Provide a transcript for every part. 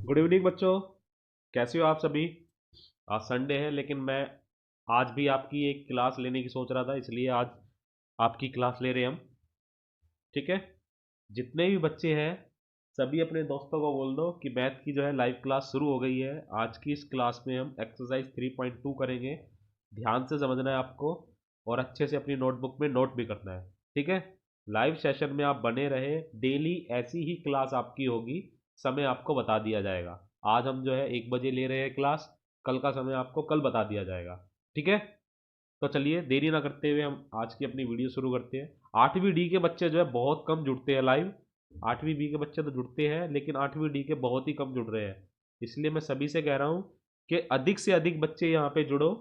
Good evening बच्चों। कैसे हो आप सभी। आज संडे है लेकिन मैं आज भी आपकी एक क्लास लेने की सोच रहा था, इसलिए आज आपकी क्लास ले रहे हैं हम। ठीक है। जितने भी बच्चे हैं सभी अपने दोस्तों को बोल दो कि मैथ की जो है लाइव क्लास शुरू हो गई है। आज की इस क्लास में हम एक्सरसाइज 3.2 करेंगे। ध्यान से समझना है आपको और अच्छे से अपनी नोटबुक में नोट भी करना है। ठीक है। लाइव सेशन में आप बने रहे, डेली ऐसी ही क्लास आपकी होगी। समय आपको बता दिया जाएगा। आज हम जो है 1 बजे ले रहे हैं क्लास, कल का समय आपको कल बता दिया जाएगा। ठीक है। तो चलिए देरी ना करते हुए हम आज की अपनी वीडियो शुरू करते हैं। 8वीं डी के बच्चे जो है बहुत कम जुड़ते हैं लाइव। 8वीं बी के बच्चे तो जुड़ते हैं लेकिन 8वीं डी के बहुत ही कम जुड़ रहे हैं। इसलिए मैं सभी से कह रहा हूँ कि अधिक से अधिक बच्चे यहाँ पे जुड़ो,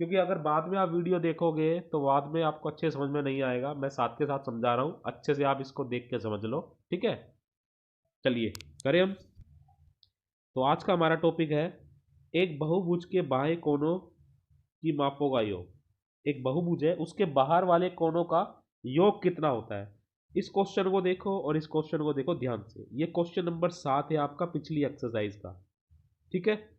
क्योंकि अगर बाद में आप वीडियो देखोगे तो बाद में आपको अच्छे समझ में नहीं आएगा। मैं साथ के साथ समझा रहा हूँ, अच्छे से आप इसको देख के समझ लो। ठीक है। चलिए करें हम। तो आज का हमारा टॉपिक है एक बहुभुज के बाह्य कोणों की मापों का योग। एक बहुभुज है, उसके बाहर वाले कोनों का योग कितना होता है। इस क्वेश्चन को देखो और इस क्वेश्चन को देखो ध्यान से। ये क्वेश्चन नंबर 7 है आपका पिछली एक्सरसाइज का। ठीक है।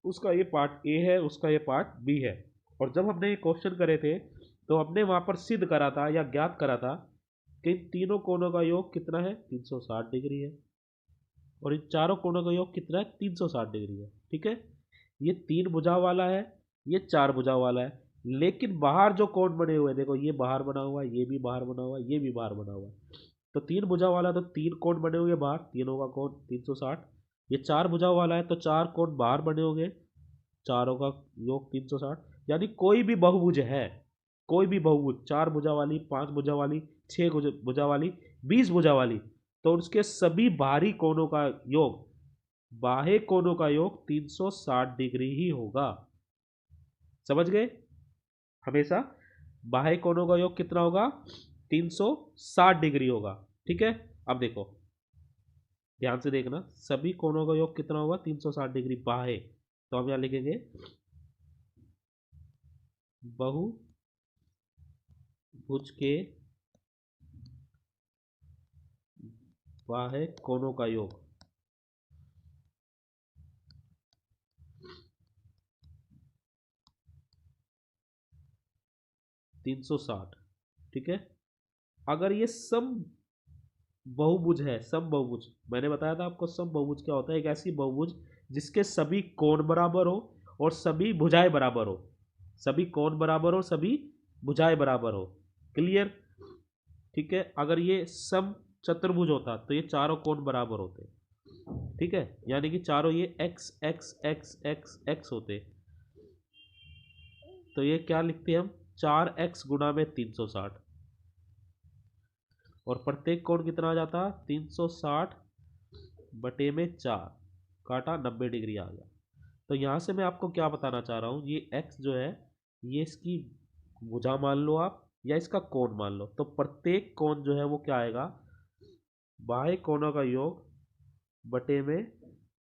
उसका ये पार्ट ए है, उसका ये पार्ट बी है। और जब हमने ये क्वेश्चन करे थे तो हमने वहां पर सिद्ध करा था या ज्ञात करा था कि इन तीनों कोनों का योग कितना है, 360 डिग्री है। और इन चारों कोनों का योग कितना है, 360 डिग्री है। ठीक है। ये 3 भुजा वाला है, ये 4 भुजा वाला है। लेकिन बाहर जो कोण बने हुए हैं, देखो ये बाहर बना हुआ है, ये भी बाहर बना हुआ है, ये भी बाहर बना हुआ है। तो 3 भुजा वाला तो 3 कोण बने हुए बाहर, तीनों का कोण 360। ये 4 भुजा वाला है तो 4 कोण बाहर बने होंगे, चारों का योग 360। यानी कोई भी बहुभुज है, कोई भी बहुभुज, 4 भुजा वाली, 5 भुजा वाली, 6 भुजा वाली, 20 भुजा वाली, तो उसके सभी बाहरी कोणों का योग, बाह्य कोणों का योग 360 डिग्री ही होगा। समझ गए। हमेशा बाह्य कोणों का योग कितना होगा, 360 डिग्री होगा। ठीक है। अब देखो ध्यान से देखना, सभी कोणों का योग कितना होगा, 360 डिग्री बाह्य। तो हम यहां लिखेंगे बहुभुज के बाह्य कोणों का योग 360। ठीक है। अगर ये सम बहुभुज है, सम बहुभुज, मैंने बताया था आपको सम बहुभुज क्या होता है। एक ऐसी बहुभुज जिसके सभी कोण बराबर हो और सभी भुजाएं बराबर हो, सभी कोण बराबर हो, सभी भुजाएं बराबर हो। क्लियर। ठीक है। अगर ये सम चतुर्भुज होता तो ये चारों कोण बराबर होते। ठीक है। यानी कि चारों ये x x x x x होते। तो ये क्या लिखते हैं हम, 4x गुणा में 360। और प्रत्येक कोण कितना आ जाता, 360/4, काटा 90 डिग्री आ गया। तो यहाँ से मैं आपको क्या बताना चाह रहा हूँ, ये x जो है ये इसकी भुजा मान लो आप या इसका कोण मान लो। तो प्रत्येक कोण जो है वो क्या आएगा, बाह्य कोणों का योग बटे में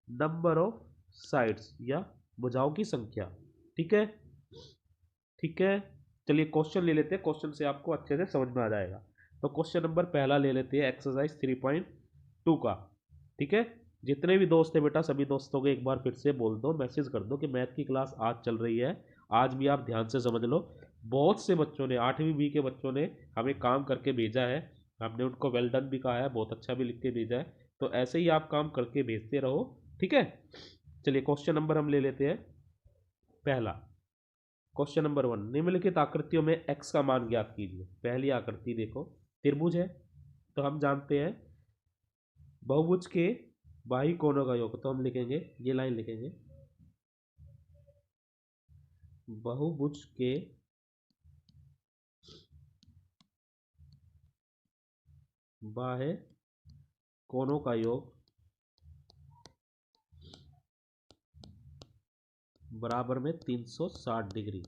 नंबर ऑफ साइड्स या भुजाओं की संख्या। ठीक है। ठीक है। चलिए क्वेश्चन ले लेते हैं, क्वेश्चन से आपको अच्छे से समझ में आ जाएगा। तो क्वेश्चन नंबर पहला ले लेते हैं एक्सरसाइज 3.2 का। ठीक है। जितने भी दोस्त हैं बेटा सभी दोस्तों को एक बार फिर से बोल दो, मैसेज कर दो कि मैथ की क्लास आज चल रही है। आज भी आप ध्यान से समझ लो। बहुत से बच्चों ने, 8वीं बी के बच्चों ने हमें काम करके भेजा है। हमने उनको वेल डन भी कहा है, बहुत अच्छा भी लिख के भेजा है। तो ऐसे ही आप काम करके भेजते रहो। ठीक है। चलिए क्वेश्चन नंबर हम ले लेते हैं पहला। क्वेश्चन नंबर 1, निम्नलिखित आकृतियों में x का मान ज्ञात कीजिए। पहली आकृति देखो, त्रिभुज है तो हम जानते हैं बहुभुज के बाही कोणों का योग। तो हम लिखेंगे, ये लाइन लिखेंगे, बहुभुज के बाह्य कोणों का योग बराबर में 360 डिग्री।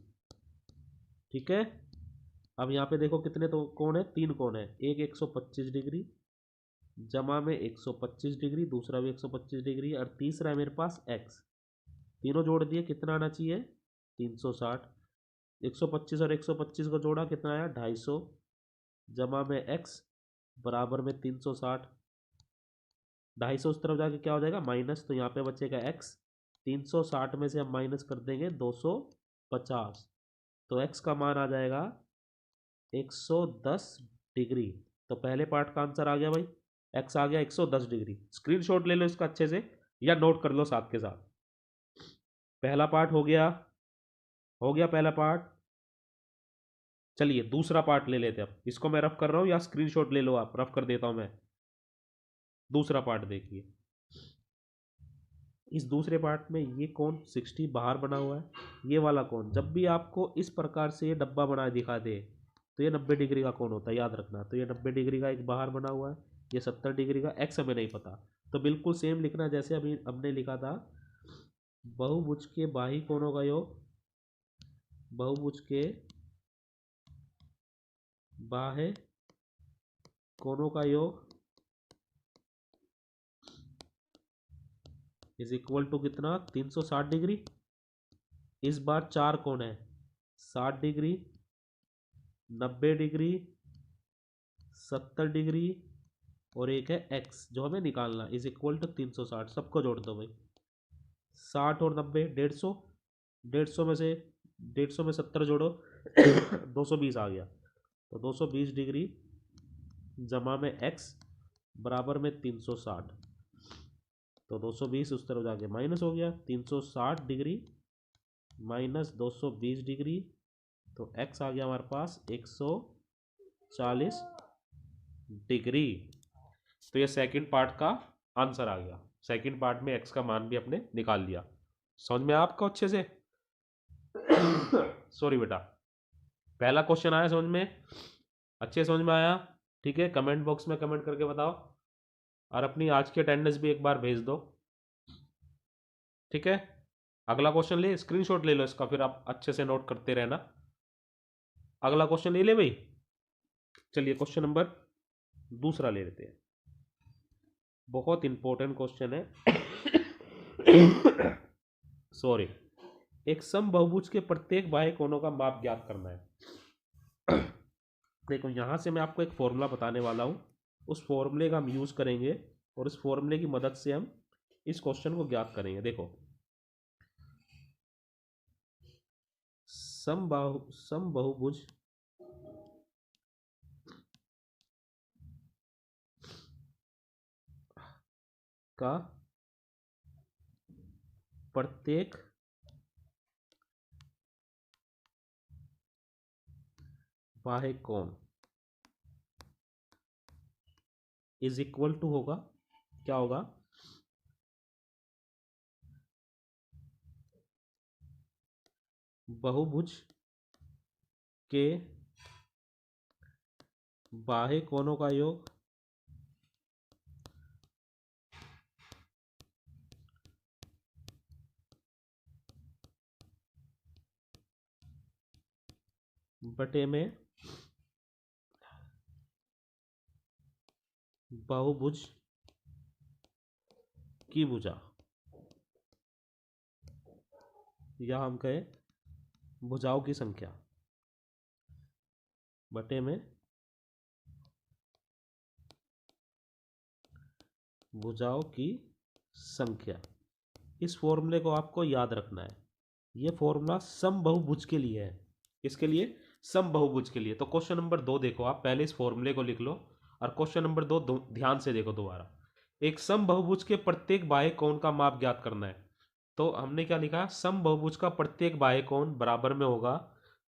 ठीक है। अब यहाँ पे देखो कितने तो कोण है, 3 कोण है। एक 125 डिग्री जमा में 125 डिग्री, दूसरा भी 125 डिग्री, और तीसरा है मेरे पास x। तीनों जोड़ दिए, कितना आना चाहिए, 360। 125 और 125 को जोड़ा, कितना आया, 250, जमा में x बराबर में 360 250 उस तरफ जाके क्या हो जाएगा माइनस, तो यहाँ पे बचेगा x। 360 में से हम माइनस कर देंगे 250, तो x का मान आ जाएगा 110 डिग्री। तो पहले पार्ट का आंसर आ गया भाई, x आ गया 110 डिग्री। स्क्रीनशॉट ले लो इसका अच्छे से या नोट कर लो साथ के साथ। पहला पार्ट हो गया पहला पार्ट। चलिए दूसरा पार्ट ले लेते हैं। अब इसको मैं रफ कर रहा हूं या स्क्रीनशॉट ले लो आप, रफ कर देता हूं मैं। दूसरा पार्ट देखिए, इस दूसरे पार्ट में ये कोण 60 बाहर बना हुआ है, ये वाला कोण जब भी आपको इस प्रकार से ये डब्बा बना दिखा दे तो ये 90 डिग्री का कोण होता है, याद रखना। तो ये 90 डिग्री का एक बाहर बना हुआ है, ये 70 डिग्री का, एक्स हमें नहीं पता, तो बिल्कुल सेम लिखना जैसे अभी हमने लिखा था। बहुभुज के बाही कोणों का योग, बहुभुज के बाह्य कोणों का योग इज इक्वल टू कितना, 360 डिग्री। इस बार चार कोण है, 60 डिग्री, 90 डिग्री, 70 डिग्री और एक है x जो हमें निकालना, इज इक्वल टू 360। सबको जोड़ दो भाई, 60 और 90 150, 150 में से 150 में 70 जोड़ो 220 आ गया। तो 220 डिग्री जमा में x बराबर में 360, तो 220 उस तरफ जाके माइनस हो गया, 360 डिग्री माइनस 220 डिग्री, तो x आ गया हमारे पास 140 डिग्री। तो ये सेकंड पार्ट का आंसर आ गया। सेकंड पार्ट में x का मान भी अपने निकाल लिया। समझ में आपको अच्छे से? सॉरी बेटा, पहला क्वेश्चन आया समझ में, अच्छे समझ में आया? ठीक है, कमेंट बॉक्स में कमेंट करके बताओ और अपनी आज की अटेंडेंस भी एक बार भेज दो। ठीक है, अगला क्वेश्चन ले, स्क्रीनशॉट ले लो इसका, फिर आप अच्छे से नोट करते रहना। अगला क्वेश्चन ले भाई। चलिए क्वेश्चन नंबर दूसरा ले लेते हैं, बहुत इंपॉर्टेंट क्वेश्चन है। सॉरी, एक समबाहुभुज के प्रत्येक बाह्य कोणों का माप ज्ञात करना है। देखो यहां से मैं आपको एक फॉर्मूला बताने वाला हूं, उस फॉर्मूले का हम यूज करेंगे और उस फॉर्मूले की मदद से हम इस क्वेश्चन को ज्ञात करेंगे। देखो, समबाहुभुज का प्रत्येक बाह्य कोण इज इक्वल टू होगा, क्या होगा, बहुभुज के बाह्य कोणों का योग बटे में बहुभुज की भुजा, या हम कहें भुजाओं की संख्या, बटे में भुजाओं की संख्या। इस फॉर्मूले को आपको याद रखना है। ये फॉर्मूला समबाहुभुज के लिए है। किसके लिए? समबाहुभुज के लिए। तो क्वेश्चन नंबर 2 देखो, आप पहले इस फॉर्मूले को लिख लो और क्वेश्चन नंबर 2 ध्यान से देखो दोबारा। एक समबाहुभुज के प्रत्येक बाह्य कोण का माप ज्ञात करना है। तो हमने क्या लिखा, समबाहुभुज का प्रत्येक बाह्य कोण बराबर में होगा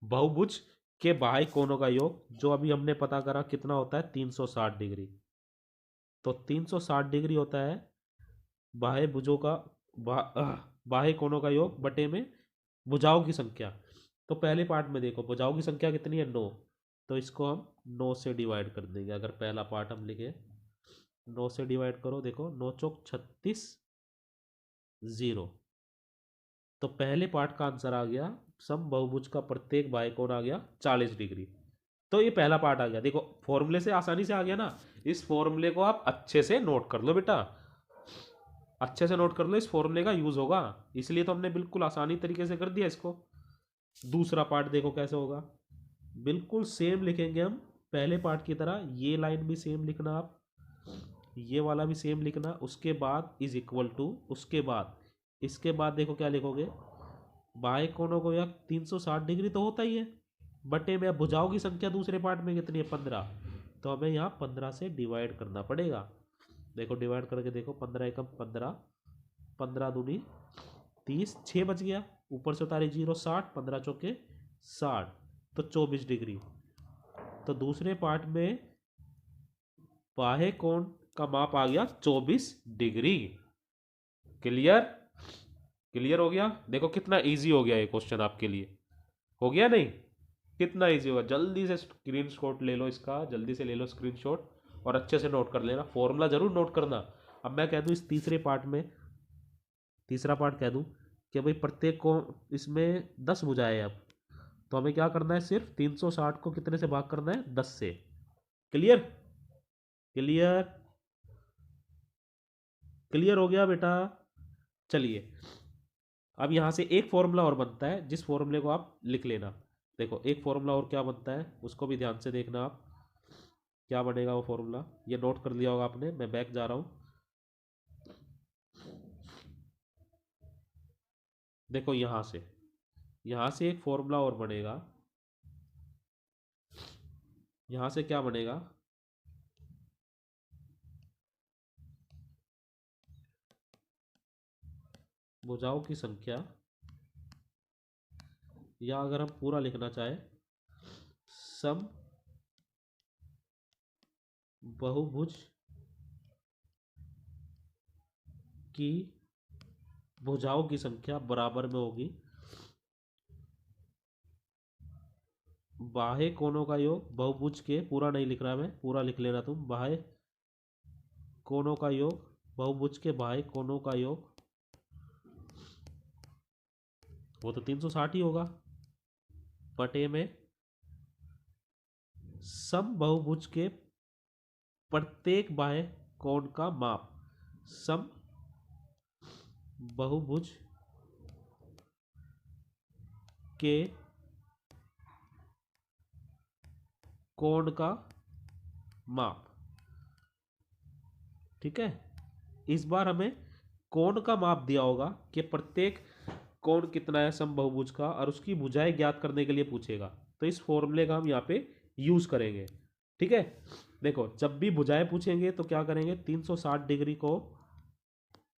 बहुभुज के बाह्य कोणों का योग, जो अभी हमने पता करा कितना होता है, 360 डिग्री। तो 360 डिग्री होता है बाह्य भुजों का बाह्य कोणों का योग बटे में भुजाओं की संख्या। तो पहले पार्ट में देखो भुजाओं की संख्या कितनी है, 9, तो इसको हम 9 से डिवाइड कर देंगे। अगर पहला पार्ट हम लिखे 9 से डिवाइड करो, देखो 9 चौक 36, 0। तो पहले पार्ट का आंसर आ गया, समबाहुभुज का प्रत्येक बाह्य कोण आ गया 40 डिग्री। तो ये पहला पार्ट आ गया। देखो फॉर्मूले से आसानी से आ गया ना। इस फॉर्मूले को आप अच्छे से नोट कर लो बेटा, अच्छे से नोट कर लो, इस फॉर्मूले का यूज होगा, इसलिए तो हमने बिल्कुल आसानी तरीके से कर दिया इसको। दूसरा पार्ट देखो कैसे होगा, बिल्कुल सेम लिखेंगे हम पहले पार्ट की तरह। ये लाइन भी सेम लिखना आप, ये वाला भी सेम लिखना, उसके बाद इज इक्वल टू, उसके बाद इसके बाद देखो क्या लिखोगे, बाह्य कोणों को या 360 डिग्री तो होता ही है, बटे में अब भुजाओं की संख्या दूसरे पार्ट में कितनी है 15, तो हमें यहाँ 15 से डिवाइड करना पड़ेगा। देखो डिवाइड करके देखो, 15 एकम 15, 15 दूनी 30, 6 बच गया, ऊपर से उतारे 0, 60, 15 चौके 60, तो 24 डिग्री। तो दूसरे पार्ट में बाह्य कोण का माप आ गया 24 डिग्री। क्लियर? क्लियर हो गया? देखो कितना इजी हो गया ये क्वेश्चन आपके लिए, हो गया नहीं? कितना इजी होगा, जल्दी से स्क्रीनशॉट ले लो इसका, जल्दी से ले लो स्क्रीनशॉट और अच्छे से नोट कर लेना, फॉर्मूला जरूर नोट करना। अब मैं कह दूं इस तीसरे पार्ट में, तीसरा पार्ट कह दूं कि भाई प्रत्येक को इसमें 10 भुजाएं हैं, अब तो हमें क्या करना है, सिर्फ 360 को कितने से भाग करना है, 10 से। क्लियर? क्लियर? क्लियर हो गया बेटा? चलिए अब यहां से एक फॉर्मूला और बनता है, जिस फॉर्मूले को आप लिख लेना। देखो एक फॉर्मूला और क्या बनता है, उसको भी ध्यान से देखना आप, क्या बनेगा वो फॉर्मूला, ये नोट कर लिया होगा आपने, मैं बैक जा रहा हूं। देखो यहां से एक फॉर्मूला और बनेगा, यहां से क्या बनेगा, भुजाओं की संख्या, या अगर हम पूरा लिखना चाहे, सम बहुभुज की भुजाओं की संख्या बराबर में होगी बाह्य कोणों का योग, बहुभुज के, पूरा नहीं लिख रहा मैं, पूरा लिख लेना तुम, बाह्य कोणों का योग, बहुभुज के बाह्य कोणों का योग, वो तो 360 ही होगा, बटे में सम बहुभुज के प्रत्येक बाह्य कोण का माप, सम बहुभुज के कोण का माप। ठीक है, इस बार हमें कोण का माप दिया होगा कि प्रत्येक कोण कितना है समबाहुभुज का, और उसकी भुजाएं ज्ञात करने के लिए पूछेगा, तो इस फॉर्मूले का हम यहाँ पे यूज करेंगे। ठीक है, देखो जब भी भुजाएं पूछेंगे तो क्या करेंगे, 360 डिग्री को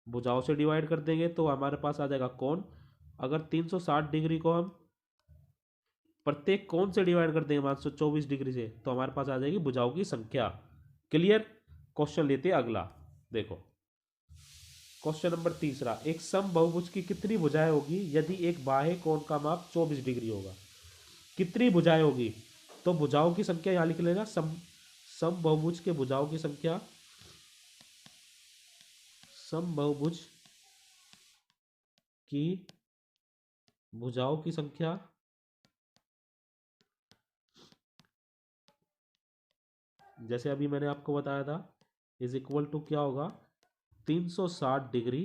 भुजाओं से डिवाइड कर देंगे तो हमारे पास आ जाएगा कोण। अगर 360 डिग्री को हम प्रत्येक कोण से डिवाइड कर देंगे 524 डिग्री से, तो हमारे पास आ जाएगी भुजाओं की संख्या। क्लियर? क्वेश्चन लेते हैं अगला। देखो क्वेश्चन नंबर तीसरा, एक सम बहुभुज की कितनी भुजाएं होगी यदि एक बाह्य कोण का माप 24 डिग्री होगा। कितनी भुजाएं होगी, तो भुजाओं की संख्या यहां लिख लेना, सम बहुभुज के भुजाओं की संख्या, सम बहुभुज की भुजाओं की संख्या जैसे अभी मैंने आपको बताया था, इज इक्वल टू क्या होगा, 360 डिग्री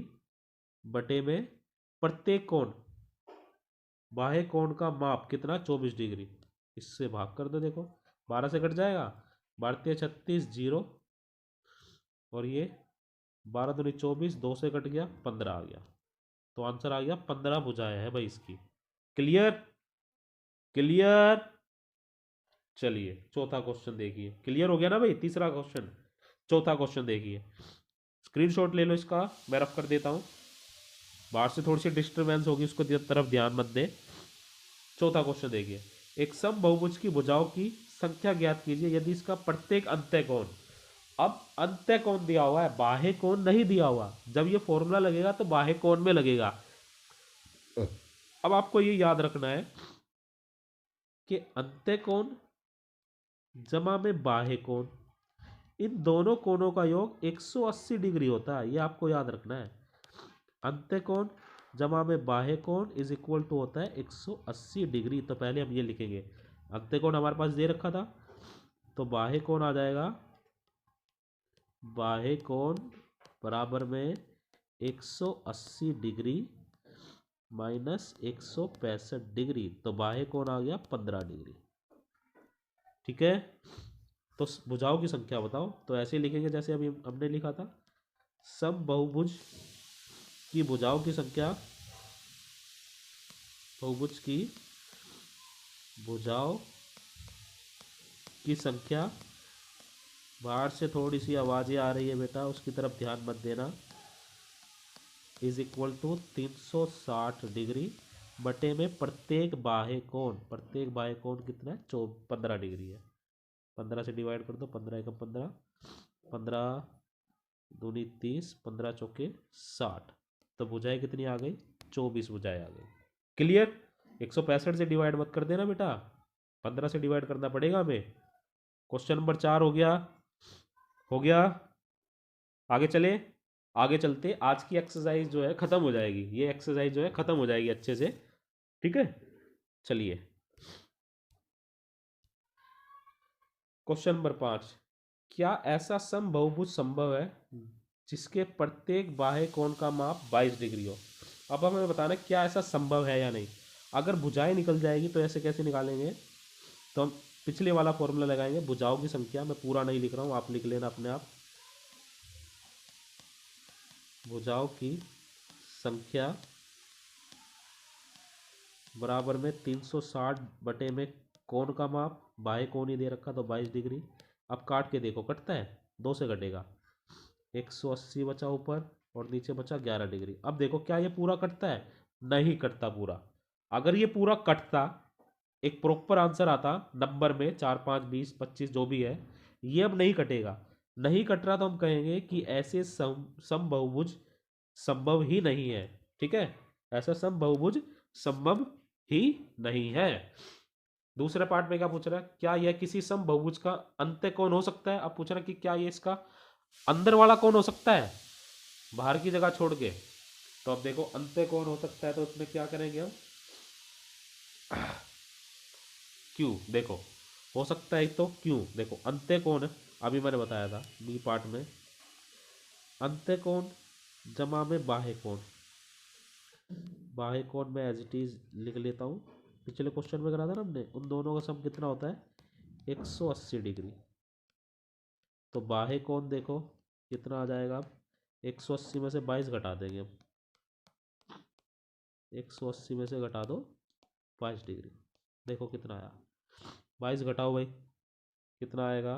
बटे में प्रत्येक कोण, बाह्य कोण का माप कितना, 24 डिग्री, इससे भाग कर दो, देखो 12 से कट जाएगा, 12 36 जीरो, और ये 12 दूनी 24, 2 से कट गया 15 आ गया, तो आंसर आ गया 15 भुजाएं हैं भाई इसकी। क्लियर? क्लियर? चलिए चौथा क्वेश्चन देखिए, क्लियर हो गया ना भाई तीसरा क्वेश्चन। चौथा क्वेश्चन देखिए, स्क्रीनशॉट ले लो इसका, मैं रफ कर देता हूं, बाहर से थोड़ी सी डिस्टर्बेंस होगी, उसको तरफ ध्यान मत दे। चौथा क्वेश्चन देखिए, एक सम बहुभुज की भुजाओं की संख्या ज्ञात कीजिए यदि इसका प्रत्येक अंत्य कोण, अब अंत्य कोण दिया हुआ है, बाह्य कोण नहीं दिया हुआ, जब ये फॉर्मूला लगेगा तो बाह्य कोण में लगेगा। अब आपको ये याद रखना है कि अंत्य कोण जमा में बाह्य कोण, इन दोनों कोणों का योग 180 डिग्री होता है, ये आपको याद रखना है। अंत्य कोण जमा में बाह्य कोण इज इक्वल टू होता है 180 डिग्री। तो पहले हम ये लिखेंगे, अंत्य कोण हमारे पास दे रखा था, तो बाह्य कोण आ जाएगा, बाह्य कोण बराबर में 180 डिग्री माइनस 165 डिग्री, तो बाह्य कोण आ गया 15 डिग्री। ठीक है, तो भुजाओं की संख्या बताओ। तो ऐसे लिखेंगे जैसे अभी हमने लिखा था, समबाहुभुज की भुजाओं की संख्या, बहुभुज की भुजाओं की संख्या, बाहर से थोड़ी सी आवाज़ें आ रही है बेटा, उसकी तरफ ध्यान मत देना, इज इक्वल टू 360 डिग्री बटे में प्रत्येक बाह्य कोण कितना है, 15 डिग्री है। 15 से डिवाइड कर दो, 15 एकम 15, 15 दूनी 30, 15 चौके 60, तो भुजाएं कितनी आ गई, 24 भुजाएं आ गई। क्लियर। 165 से डिवाइड मत कर देना बेटा, 15 से डिवाइड करना पड़ेगा हमें। क्वेश्चन नंबर 4 हो गया, हो गया। आगे चले, आगे चलते, आज की एक्सरसाइज जो है खत्म हो जाएगी, ये एक्सरसाइज जो है खत्म हो जाएगी अच्छे से, ठीक है। चलिए क्वेश्चन नंबर 5, क्या ऐसा समबाहुभुज संभव है जिसके प्रत्येक बाह्य कोण का माप 22 डिग्री हो। अब हमें बताना है क्या ऐसा संभव है या नहीं। अगर भुजाएं निकल जाएगी तो ऐसे कैसे निकालेंगे, तो हम पिछले वाला फॉर्मूला लगाएंगे, भुजाओं की संख्या, मैं पूरा नहीं लिख रहा हूँ, आप लिख लेना अपने आप, भुजाओं की संख्या बराबर में 360 बटे में कोण का माप, बाह्य कोण ही दे रखा तो 22 डिग्री। अब काट के देखो कटता है, 2 से कटेगा, 180 बचा ऊपर और नीचे बचा 11 डिग्री। अब देखो क्या ये पूरा कटता है, नहीं कटता पूरा। अगर ये पूरा कटता, एक प्रॉपर आंसर आता नंबर में 4 5 20 25 जो भी है, ये अब नहीं कटेगा, नहीं कट रहा तो हम कहेंगे कि ऐसे समबाहुभुज संभव ही नहीं है, ठीक है, ऐसा समबाहुभुज संभव ही नहीं है। दूसरे पार्ट में क्या पूछ रहा है, क्या यह किसी समबाहुभुज का अंत्य कोण हो सकता है। अब पूछ रहा है कि क्या ये इसका अंदर वाला कोण हो सकता है, बाहर की जगह छोड़ के। तो अब देखो अंत्य कोण हो सकता है, तो उसमें क्या करेंगे हम, क्यों, देखो हो सकता है तो क्यों, देखो अंत्य कोण, अभी मैंने बताया था बी पार्ट में, अंत्य कोण जमा में बाह्य कोण, बाह्य कोण में एज इट इज लिख लेता हूँ, पिछले क्वेश्चन में करा था ना हमने, उन दोनों का सम कितना होता है 180 डिग्री। तो बाह्य कोण देखो कितना आ जाएगा, अब 180 में से 22 घटा देंगे हम, 180 में से घटा दो 22 डिग्री, देखो कितना आया, 22 घटाओ भाई, कितना आएगा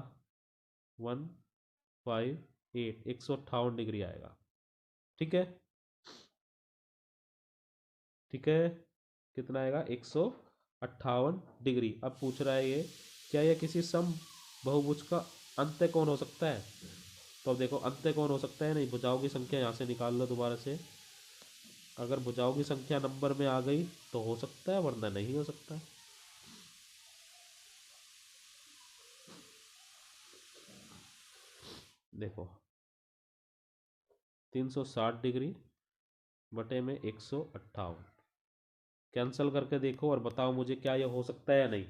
158, 158 डिग्री आएगा, ठीक है, ठीक है, कितना आएगा 158 डिग्री। अब पूछ रहा है ये, क्या यह किसी सम बहुभुज का अंत्य कोण हो सकता है। तो अब देखो अंत्य कोण हो सकता है नहीं, भुजाओं की संख्या यहाँ से निकाल लो दोबारा से, अगर भुजाओं की संख्या नंबर में आ गई तो हो सकता है, वरना नहीं हो सकता। देखो 360 डिग्री बटे में 158, कैंसिल करके देखो और बताओ मुझे क्या ये हो सकता है या नहीं।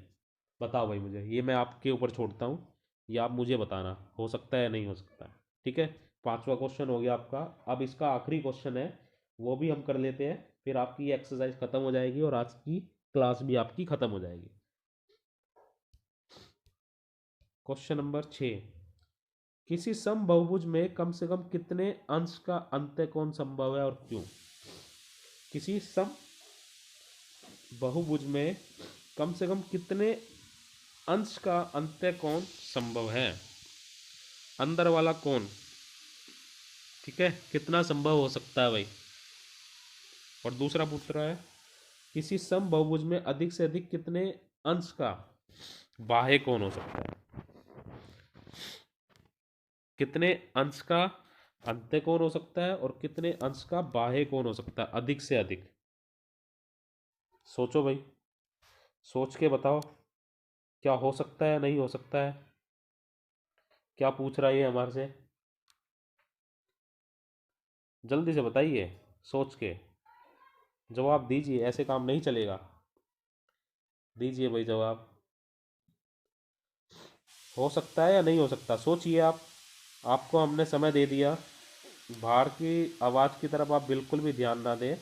बताओ भाई मुझे, ये मैं आपके ऊपर छोड़ता हूँ, ये आप मुझे बताना हो सकता है या नहीं हो सकता है, ठीक है। 5वां क्वेश्चन हो गया आपका। अब इसका आखिरी क्वेश्चन है, वो भी हम कर लेते हैं, फिर आपकी ये एक्सरसाइज खत्म हो जाएगी और आज की क्लास भी आपकी खत्म हो जाएगी। क्वेश्चन नंबर 6, किसी समबाहुभुज में कम से कम कितने अंश का अंत्य कोण संभव है और क्यों। किसी सम बहुभुज में कम से कम कितने अंश का अंत्य कोण संभव है, अंदर वाला कोण, ठीक है, कितना संभव हो सकता है भाई। और दूसरा पूछ रहा है, किसी समबाहुभुज में अधिक से अधिक कितने अंश का बाह्य कोण हो सकता है, कितने अंश का अंत्य कोण हो सकता है और कितने अंश का बाह्य कोण हो सकता है, अधिक से अधिक। सोचो भाई, सोच के बताओ क्या हो सकता है नहीं हो सकता है, क्या पूछ रहा है ये हमारे से, जल्दी से बताइए, सोच के जवाब दीजिए, ऐसे काम नहीं चलेगा, दीजिए भाई जवाब। हो सकता है या नहीं हो सकता, सोचिए आप, आपको हमने समय दे दिया, बाहर की आवाज़ की तरफ आप बिल्कुल भी ध्यान ना दें।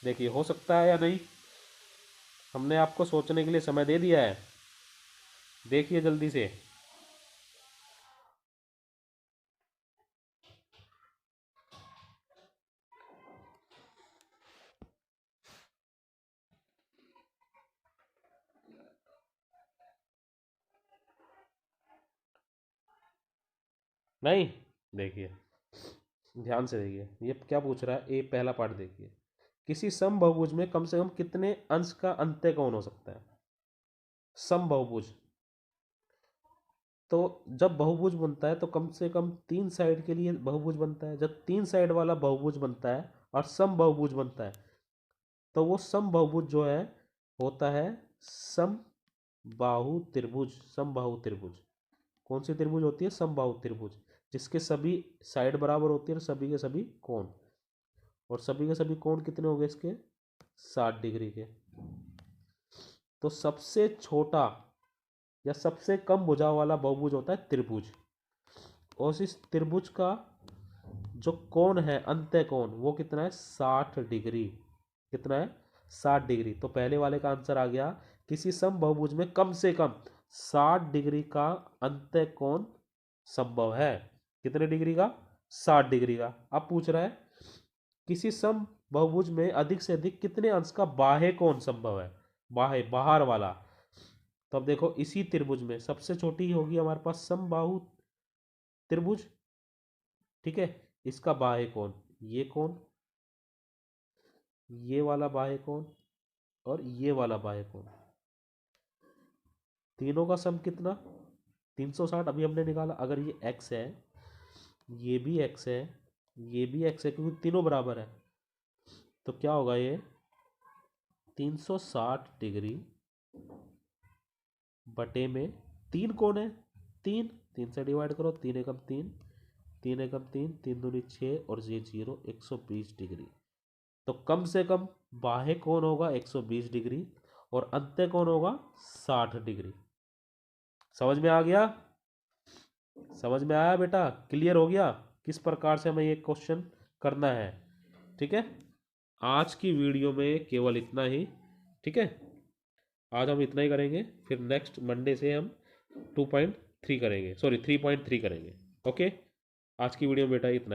देखिए हो सकता है या नहीं, हमने आपको सोचने के लिए समय दे दिया है, देखिए जल्दी से। नहीं, देखिए ध्यान से देखिए, ये क्या पूछ रहा है। ये पहला पार्ट देखिए, किसी समबहुभुज में कम से कम कितने अंश का अंत्यकोण हो सकता है। समबहुभुज, तो जब बहुभुज बनता है तो कम से कम 3 साइड के लिए बहुभुज बनता है। जब 3 साइड वाला बहुभुज बनता है और समबहुभुज बनता है, तो वो समबहुभुज जो है होता है समबाहु त्रिभुज। समबाहु त्रिभुज कौन सी त्रिभुज होती है? समबाहु त्रिभुज, जिसके सभी साइड बराबर होती है और सभी के सभी कोण। और सभी के सभी कोण कितने हो गए इसके? 60 डिग्री के। तो सबसे छोटा या सबसे कम भुजा वाला बहुभुज होता है त्रिभुज। और इस त्रिभुज का जो कोण है, अंत्य कोण, वो कितना है? 60 डिग्री। कितना है? 60 डिग्री। तो पहले वाले का आंसर आ गया, किसी समबहुभुज में कम से कम 60 डिग्री का अंत्य कोण संभव है। कितने डिग्री का? 60 डिग्री का। अब पूछ रहा है किसी समबहुभुज में अधिक से अधिक कितने अंश का बाह्य कोण संभव है? बाह्य, बाहर वाला। तो अब देखो, इसी त्रिभुज में सबसे छोटी होगी हमारे पास समबाहु त्रिभुज, ठीक है। इसका बाह्य कोण, ये कोण, ये वाला बाह्य कोण और ये वाला बाह्य कोण, तीनों का सम कितना? 360 अभी हमने निकाला। अगर ये x है, ये भी x है, ये भी x है, क्योंकि तीनों बराबर है, तो क्या होगा? ये 360 डिग्री बटे में 3 कोण है, 3, 3 से डिवाइड करो, 3 एकम 3, 3 एकम 3, 3 दूनी 6 और ये 0, 120 डिग्री। तो कम से कम बाह्य कोण होगा 120 डिग्री और अंत्य कोण होगा 60 डिग्री। समझ में आ गया? समझ में आया बेटा? क्लियर हो गया किस प्रकार से हमें ये क्वेश्चन करना है? ठीक है, आज की वीडियो में केवल इतना ही। ठीक है, आज हम इतना ही करेंगे, फिर नेक्स्ट मंडे से हम 2.3 करेंगे, सॉरी 3.3 करेंगे। ओके, आज की वीडियो में बेटा इतना ही।